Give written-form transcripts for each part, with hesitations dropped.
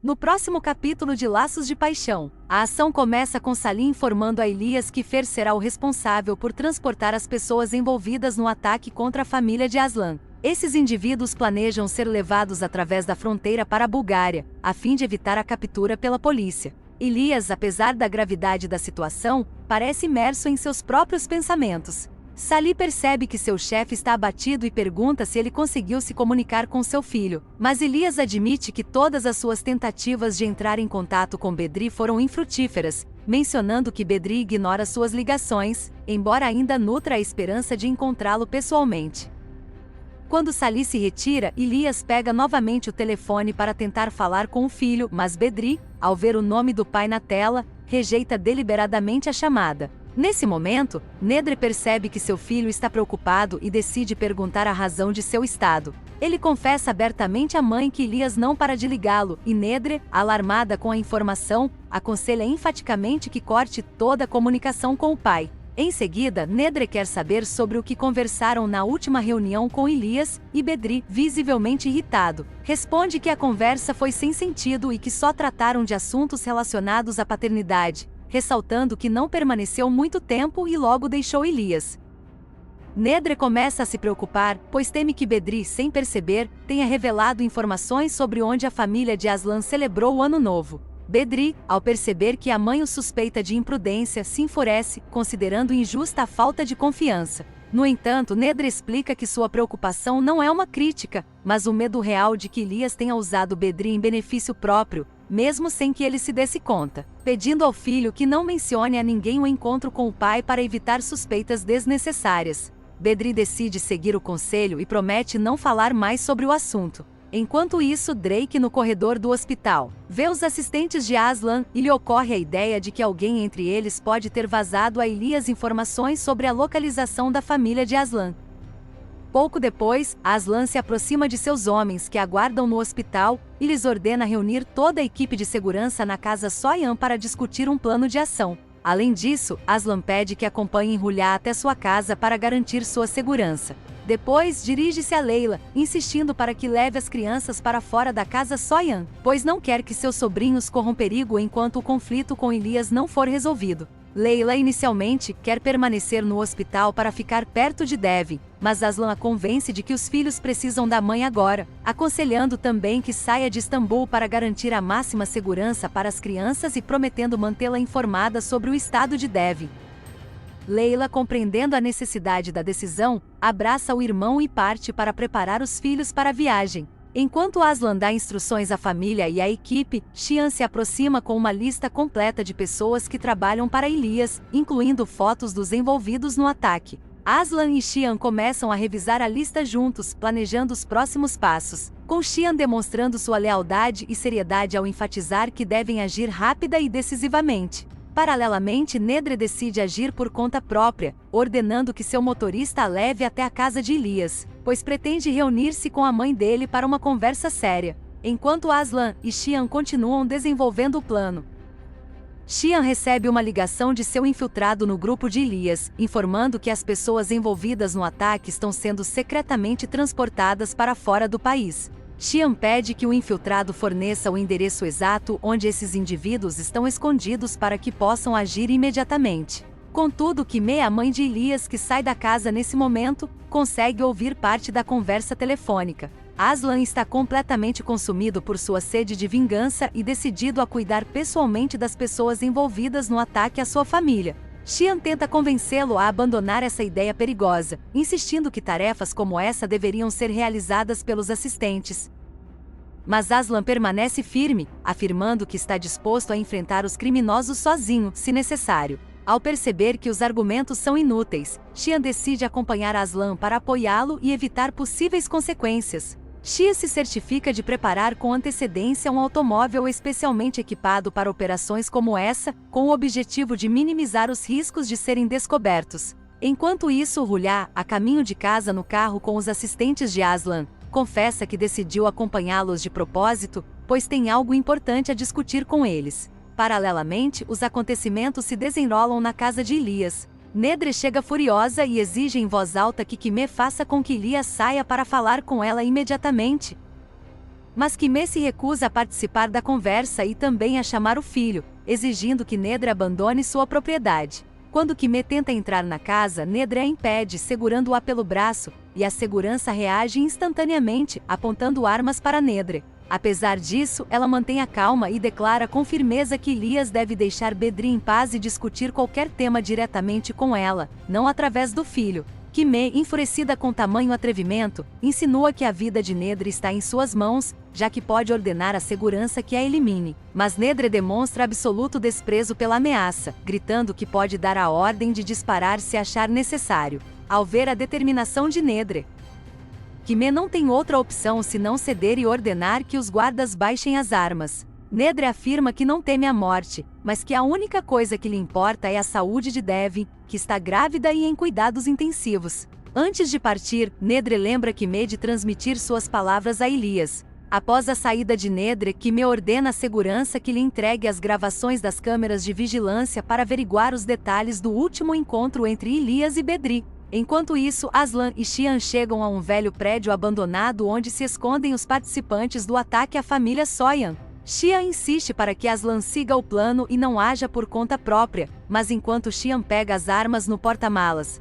No próximo capítulo de Laços de Paixão, a ação começa com Salim informando a Elias que Fer será o responsável por transportar as pessoas envolvidas no ataque contra a família de Aslan. Esses indivíduos planejam ser levados através da fronteira para a Bulgária, a fim de evitar a captura pela polícia. Elias, apesar da gravidade da situação, parece imerso em seus próprios pensamentos. Salim percebe que seu chefe está abatido e pergunta se ele conseguiu se comunicar com seu filho, mas Elias admite que todas as suas tentativas de entrar em contato com Bedri foram infrutíferas, mencionando que Bedri ignora suas ligações, embora ainda nutra a esperança de encontrá-lo pessoalmente. Quando Salim se retira, Elias pega novamente o telefone para tentar falar com o filho, mas Bedri, ao ver o nome do pai na tela, rejeita deliberadamente a chamada. Nesse momento, Nedre percebe que seu filho está preocupado e decide perguntar a razão de seu estado. Ele confessa abertamente à mãe que Elias não para de ligá-lo, e Nedre, alarmada com a informação, aconselha enfaticamente que corte toda a comunicação com o pai. Em seguida, Nedre quer saber sobre o que conversaram na última reunião com Elias, e Bedri, visivelmente irritado, responde que a conversa foi sem sentido e que só trataram de assuntos relacionados à paternidade, ressaltando que não permaneceu muito tempo e logo deixou Elias. Nedre começa a se preocupar, pois teme que Bedri, sem perceber, tenha revelado informações sobre onde a família de Aslan celebrou o Ano Novo. Bedri, ao perceber que a mãe o suspeita de imprudência, se enfurece, considerando injusta a falta de confiança. No entanto, Nedre explica que sua preocupação não é uma crítica, mas o medo real de que Elias tenha usado Bedri em benefício próprio, mesmo sem que ele se desse conta, pedindo ao filho que não mencione a ninguém o encontro com o pai para evitar suspeitas desnecessárias. Bedri decide seguir o conselho e promete não falar mais sobre o assunto. Enquanto isso, Drake, no corredor do hospital, vê os assistentes de Aslan e lhe ocorre a ideia de que alguém entre eles pode ter vazado a Elias informações sobre a localização da família de Aslan. Pouco depois, Aslan se aproxima de seus homens que aguardam no hospital e lhes ordena reunir toda a equipe de segurança na casa Soyan para discutir um plano de ação. Além disso, Aslan pede que acompanhem Hulya até sua casa para garantir sua segurança. Depois, dirige-se a Leila, insistindo para que leve as crianças para fora da casa Soyan, pois não quer que seus sobrinhos corram perigo enquanto o conflito com Elias não for resolvido. Leila inicialmente quer permanecer no hospital para ficar perto de Devin, mas Aslan a convence de que os filhos precisam da mãe agora, aconselhando também que saia de Istambul para garantir a máxima segurança para as crianças e prometendo mantê-la informada sobre o estado de Devin. Leila, compreendendo a necessidade da decisão, abraça o irmão e parte para preparar os filhos para a viagem. Enquanto Aslan dá instruções à família e à equipe, Xian se aproxima com uma lista completa de pessoas que trabalham para Elias, incluindo fotos dos envolvidos no ataque. Aslan e Xian começam a revisar a lista juntos, planejando os próximos passos, com Xian demonstrando sua lealdade e seriedade ao enfatizar que devem agir rápida e decisivamente. Paralelamente, Nedre decide agir por conta própria, ordenando que seu motorista a leve até a casa de Elias, pois pretende reunir-se com a mãe dele para uma conversa séria, enquanto Aslan e Xian continuam desenvolvendo o plano. Xian recebe uma ligação de seu infiltrado no grupo de Elias, informando que as pessoas envolvidas no ataque estão sendo secretamente transportadas para fora do país. Xian pede que o infiltrado forneça o endereço exato onde esses indivíduos estão escondidos para que possam agir imediatamente. Contudo, Kime, a mãe de Elias que sai da casa nesse momento, consegue ouvir parte da conversa telefônica. Aslan está completamente consumido por sua sede de vingança e decidido a cuidar pessoalmente das pessoas envolvidas no ataque à sua família. Xian tenta convencê-lo a abandonar essa ideia perigosa, insistindo que tarefas como essa deveriam ser realizadas pelos assistentes. Mas Aslan permanece firme, afirmando que está disposto a enfrentar os criminosos sozinho, se necessário. Ao perceber que os argumentos são inúteis, Xian decide acompanhar Aslan para apoiá-lo e evitar possíveis consequências. Xian se certifica de preparar com antecedência um automóvel especialmente equipado para operações como essa, com o objetivo de minimizar os riscos de serem descobertos. Enquanto isso, Hulya, a caminho de casa no carro com os assistentes de Aslan, confessa que decidiu acompanhá-los de propósito, pois tem algo importante a discutir com eles. Paralelamente, os acontecimentos se desenrolam na casa de Elias. Nedre chega furiosa e exige em voz alta que Kime faça com que Elias saia para falar com ela imediatamente. Mas Kime se recusa a participar da conversa e também a chamar o filho, exigindo que Nedre abandone sua propriedade. Quando Kime tenta entrar na casa, Nedre a impede, segurando-a pelo braço, e a segurança reage instantaneamente, apontando armas para Nedre. Apesar disso, ela mantém a calma e declara com firmeza que Elias deve deixar Bedri em paz e discutir qualquer tema diretamente com ela, não através do filho. Kime, enfurecida com tamanho atrevimento, insinua que a vida de Nedre está em suas mãos, já que pode ordenar à segurança que a elimine. Mas Nedre demonstra absoluto desprezo pela ameaça, gritando que pode dar a ordem de disparar se achar necessário. Ao ver a determinação de Nedre, Kime não tem outra opção senão ceder e ordenar que os guardas baixem as armas. Nedre afirma que não teme a morte, mas que a única coisa que lhe importa é a saúde de Devin, que está grávida e em cuidados intensivos. Antes de partir, Nedre lembra Kime de transmitir suas palavras a Elias. Após a saída de Nedre, Kime ordena à segurança que lhe entregue as gravações das câmeras de vigilância para averiguar os detalhes do último encontro entre Elias e Bedri. Enquanto isso, Aslan e Xian chegam a um velho prédio abandonado onde se escondem os participantes do ataque à família Soyan. Xian insiste para que Aslan siga o plano e não haja por conta própria, mas enquanto Xian pega as armas no porta-malas,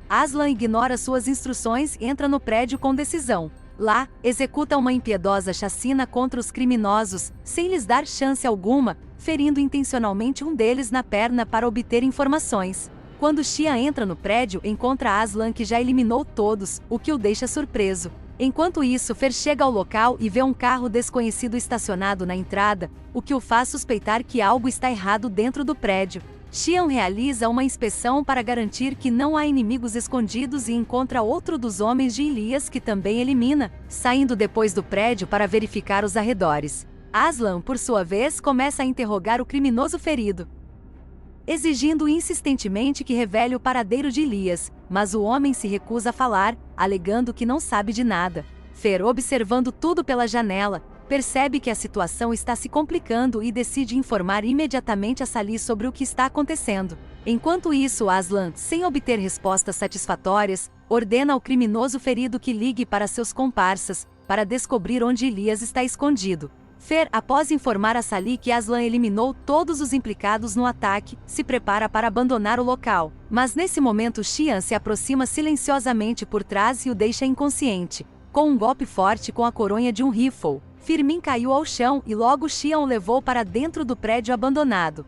Aslan ignora suas instruções e entra no prédio com decisão. Lá, executa uma impiedosa chacina contra os criminosos, sem lhes dar chance alguma, ferindo intencionalmente um deles na perna para obter informações. Quando Xian entra no prédio, encontra Aslan que já eliminou todos, o que o deixa surpreso. Enquanto isso, Fer chega ao local e vê um carro desconhecido estacionado na entrada, o que o faz suspeitar que algo está errado dentro do prédio. Xian realiza uma inspeção para garantir que não há inimigos escondidos e encontra outro dos homens de Elias que também elimina, saindo depois do prédio para verificar os arredores. Aslan, por sua vez, começa a interrogar o criminoso ferido, exigindo insistentemente que revele o paradeiro de Elias, mas o homem se recusa a falar, alegando que não sabe de nada. Fer, observando tudo pela janela, percebe que a situação está se complicando e decide informar imediatamente a Salih sobre o que está acontecendo. Enquanto isso, Aslan, sem obter respostas satisfatórias, ordena ao criminoso ferido que ligue para seus comparsas, para descobrir onde Elias está escondido. Fer, após informar a Salih que Aslan eliminou todos os implicados no ataque, se prepara para abandonar o local. Mas nesse momento Xian se aproxima silenciosamente por trás e o deixa inconsciente. Com um golpe forte com a coronha de um rifle, Firmin caiu ao chão e logo Xian o levou para dentro do prédio abandonado,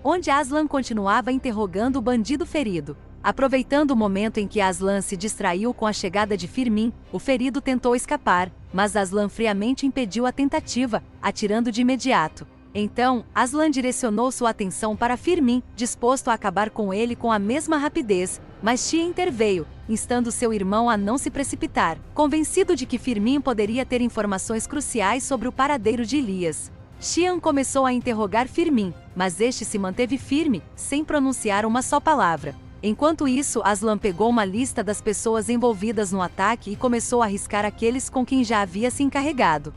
onde Aslan continuava interrogando o bandido ferido. Aproveitando o momento em que Aslan se distraiu com a chegada de Firmin, o ferido tentou escapar, mas Aslan friamente impediu a tentativa, atirando de imediato. Então, Aslan direcionou sua atenção para Firmin, disposto a acabar com ele com a mesma rapidez, mas Xian interveio, instando seu irmão a não se precipitar, convencido de que Firmin poderia ter informações cruciais sobre o paradeiro de Elias. Xian começou a interrogar Firmin, mas este se manteve firme, sem pronunciar uma só palavra. Enquanto isso, Aslan pegou uma lista das pessoas envolvidas no ataque e começou a riscar aqueles com quem já havia se encarregado,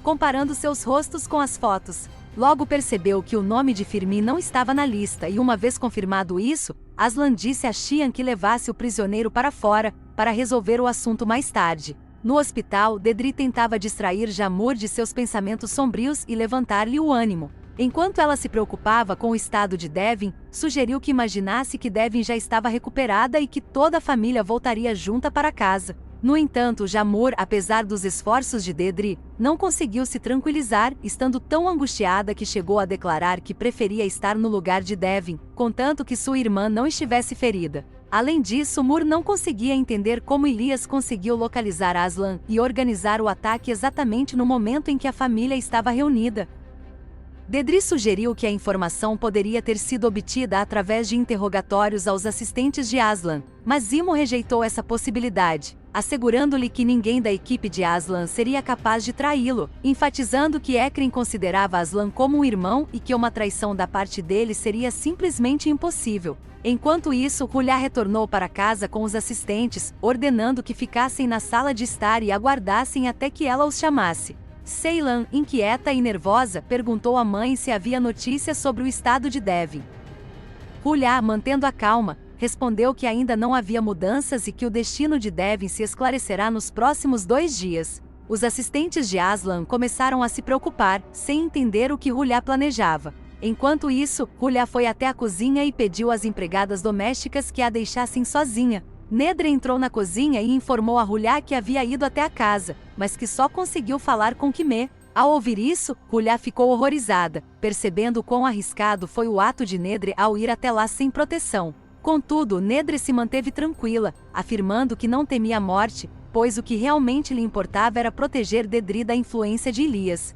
comparando seus rostos com as fotos. Logo percebeu que o nome de Firmin não estava na lista e, uma vez confirmado isso, Aslan disse a Xian que levasse o prisioneiro para fora, para resolver o assunto mais tarde. No hospital, Dedri tentava distrair Jamur de seus pensamentos sombrios e levantar-lhe o ânimo. Enquanto ela se preocupava com o estado de Devin, sugeriu que imaginasse que Devin já estava recuperada e que toda a família voltaria junta para casa. No entanto, Jamur, apesar dos esforços de Dedri, não conseguiu se tranquilizar, estando tão angustiada que chegou a declarar que preferia estar no lugar de Devin, contanto que sua irmã não estivesse ferida. Além disso, Mur não conseguia entender como Elias conseguiu localizar Aslan e organizar o ataque exatamente no momento em que a família estava reunida. Dedri sugeriu que a informação poderia ter sido obtida através de interrogatórios aos assistentes de Aslan, mas Imo rejeitou essa possibilidade, assegurando-lhe que ninguém da equipe de Aslan seria capaz de traí-lo, enfatizando que Ekren considerava Aslan como um irmão e que uma traição da parte dele seria simplesmente impossível. Enquanto isso, Hulya retornou para casa com os assistentes, ordenando que ficassem na sala de estar e aguardassem até que ela os chamasse. Ceylan, inquieta e nervosa, perguntou à mãe se havia notícias sobre o estado de Devin. Hulya, mantendo a calma, respondeu que ainda não havia mudanças e que o destino de Devin se esclarecerá nos próximos 2 dias. Os assistentes de Aslan começaram a se preocupar, sem entender o que Hulya planejava. Enquanto isso, Hulya foi até a cozinha e pediu às empregadas domésticas que a deixassem sozinha. Nedre entrou na cozinha e informou a Hulya que havia ido até a casa, mas que só conseguiu falar com Kime. Ao ouvir isso, Hulya ficou horrorizada, percebendo quão arriscado foi o ato de Nedre ao ir até lá sem proteção. Contudo, Nedre se manteve tranquila, afirmando que não temia a morte, pois o que realmente lhe importava era proteger Dedri da influência de Ilias.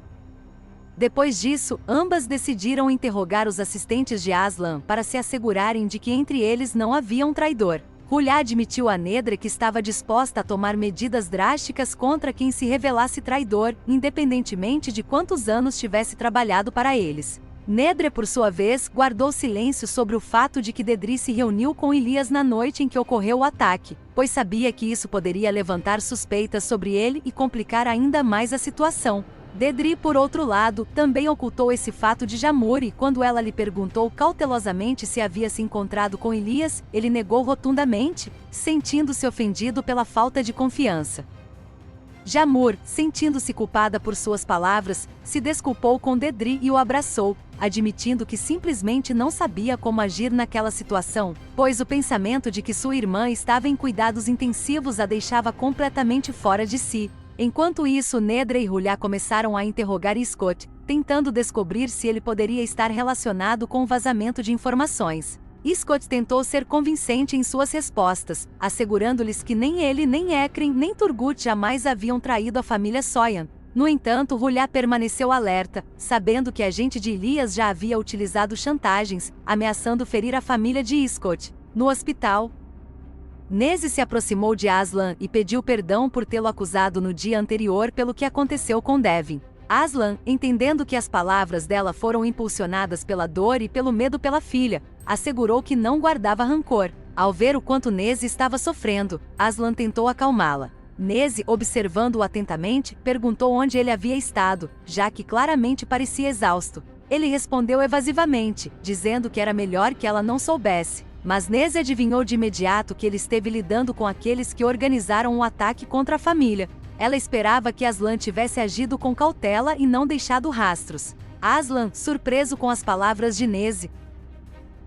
Depois disso, ambas decidiram interrogar os assistentes de Aslan para se assegurarem de que entre eles não havia um traidor. Hulya admitiu a Nedre que estava disposta a tomar medidas drásticas contra quem se revelasse traidor, independentemente de quantos anos tivesse trabalhado para eles. Nedre, por sua vez, guardou silêncio sobre o fato de que Dedri se reuniu com Ilias na noite em que ocorreu o ataque, pois sabia que isso poderia levantar suspeitas sobre ele e complicar ainda mais a situação. Dedri, por outro lado, também ocultou esse fato de Jamur e quando ela lhe perguntou cautelosamente se havia se encontrado com Ilias, ele negou rotundamente, sentindo-se ofendido pela falta de confiança. Jamur, sentindo-se culpada por suas palavras, se desculpou com Dedri e o abraçou, admitindo que simplesmente não sabia como agir naquela situação, pois o pensamento de que sua irmã estava em cuidados intensivos a deixava completamente fora de si. Enquanto isso, Nedre e Hulya começaram a interrogar Scott, tentando descobrir se ele poderia estar relacionado com o vazamento de informações. Scott tentou ser convincente em suas respostas, assegurando-lhes que nem ele, nem Ekren, nem Turgut jamais haviam traído a família Soyan. No entanto, Hulya permaneceu alerta, sabendo que a agente de Ilias já havia utilizado chantagens, ameaçando ferir a família de Scott. No hospital, Neze se aproximou de Aslan e pediu perdão por tê-lo acusado no dia anterior pelo que aconteceu com Devin. Aslan, entendendo que as palavras dela foram impulsionadas pela dor e pelo medo pela filha, assegurou que não guardava rancor. Ao ver o quanto Neze estava sofrendo, Aslan tentou acalmá-la. Neze, observando-o atentamente, perguntou onde ele havia estado, já que claramente parecia exausto. Ele respondeu evasivamente, dizendo que era melhor que ela não soubesse. Mas Neze adivinhou de imediato que ele esteve lidando com aqueles que organizaram um ataque contra a família. Ela esperava que Aslan tivesse agido com cautela e não deixado rastros. Aslan, surpreso com as palavras de Neze,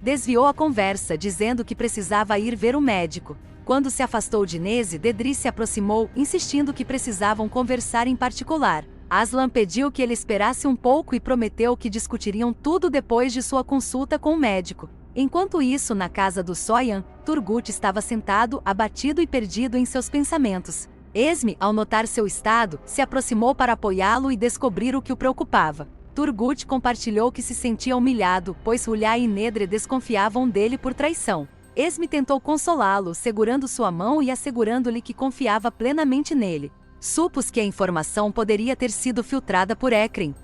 desviou a conversa, dizendo que precisava ir ver o médico. Quando se afastou de Neze, Dedri se aproximou, insistindo que precisavam conversar em particular. Aslan pediu que ele esperasse um pouco e prometeu que discutiriam tudo depois de sua consulta com o médico. Enquanto isso, na casa do Soyan, Turgut estava sentado, abatido e perdido em seus pensamentos. Esme, ao notar seu estado, se aproximou para apoiá-lo e descobrir o que o preocupava. Turgut compartilhou que se sentia humilhado, pois Hulya e Nedre desconfiavam dele por traição. Esme tentou consolá-lo, segurando sua mão e assegurando-lhe que confiava plenamente nele. Supôs que a informação poderia ter sido filtrada por Ekren,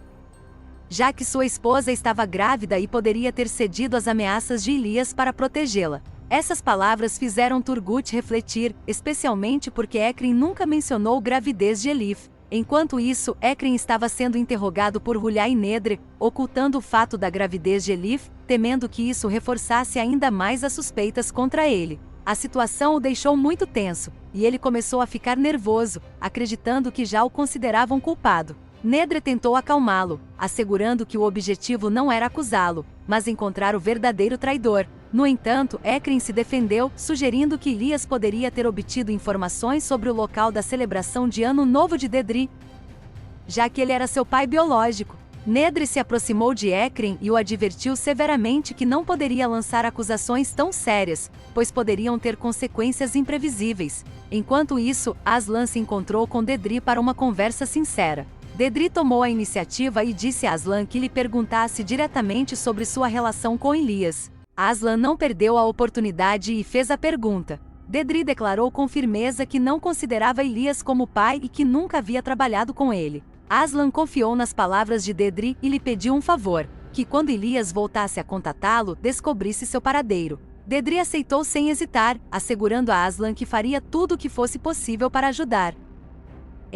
já que sua esposa estava grávida e poderia ter cedido às ameaças de Ilias para protegê-la. Essas palavras fizeram Turgut refletir, especialmente porque Ekren nunca mencionou gravidez de Elif. Enquanto isso, Ekren estava sendo interrogado por Hulya e Nedre, ocultando o fato da gravidez de Elif, temendo que isso reforçasse ainda mais as suspeitas contra ele. A situação o deixou muito tenso, e ele começou a ficar nervoso, acreditando que já o consideravam culpado. Nedre tentou acalmá-lo, assegurando que o objetivo não era acusá-lo, mas encontrar o verdadeiro traidor. No entanto, Ekren se defendeu, sugerindo que Ilias poderia ter obtido informações sobre o local da celebração de Ano Novo de Dedri, já que ele era seu pai biológico. Nedre se aproximou de Ekren e o advertiu severamente que não poderia lançar acusações tão sérias, pois poderiam ter consequências imprevisíveis. Enquanto isso, Aslan se encontrou com Dedri para uma conversa sincera. Dedri tomou a iniciativa e disse a Aslan que lhe perguntasse diretamente sobre sua relação com Ilias. Aslan não perdeu a oportunidade e fez a pergunta. Dedri declarou com firmeza que não considerava Ilias como pai e que nunca havia trabalhado com ele. Aslan confiou nas palavras de Dedri e lhe pediu um favor, que quando Ilias voltasse a contatá-lo, descobrisse seu paradeiro. Dedri aceitou sem hesitar, assegurando a Aslan que faria tudo o que fosse possível para ajudar.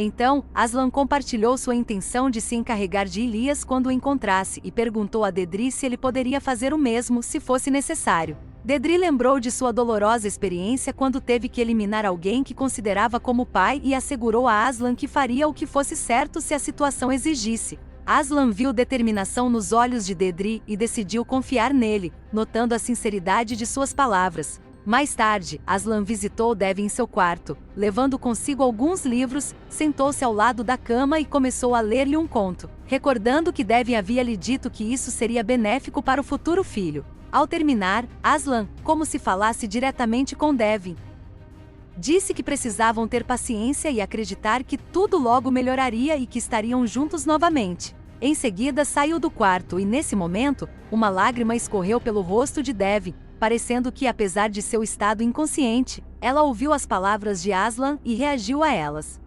Então, Aslan compartilhou sua intenção de se encarregar de Ilias quando o encontrasse e perguntou a Dedri se ele poderia fazer o mesmo se fosse necessário. Dedri lembrou de sua dolorosa experiência quando teve que eliminar alguém que considerava como pai e assegurou a Aslan que faria o que fosse certo se a situação exigisse. Aslan viu determinação nos olhos de Dedri e decidiu confiar nele, notando a sinceridade de suas palavras. Mais tarde, Aslan visitou Dev em seu quarto, levando consigo alguns livros, sentou-se ao lado da cama e começou a ler-lhe um conto, recordando que Dev havia lhe dito que isso seria benéfico para o futuro filho. Ao terminar, Aslan, como se falasse diretamente com Devin, disse que precisavam ter paciência e acreditar que tudo logo melhoraria e que estariam juntos novamente. Em seguida saiu do quarto e nesse momento, uma lágrima escorreu pelo rosto de Devin, parecendo que apesar de seu estado inconsciente, ela ouviu as palavras de Aslan e reagiu a elas.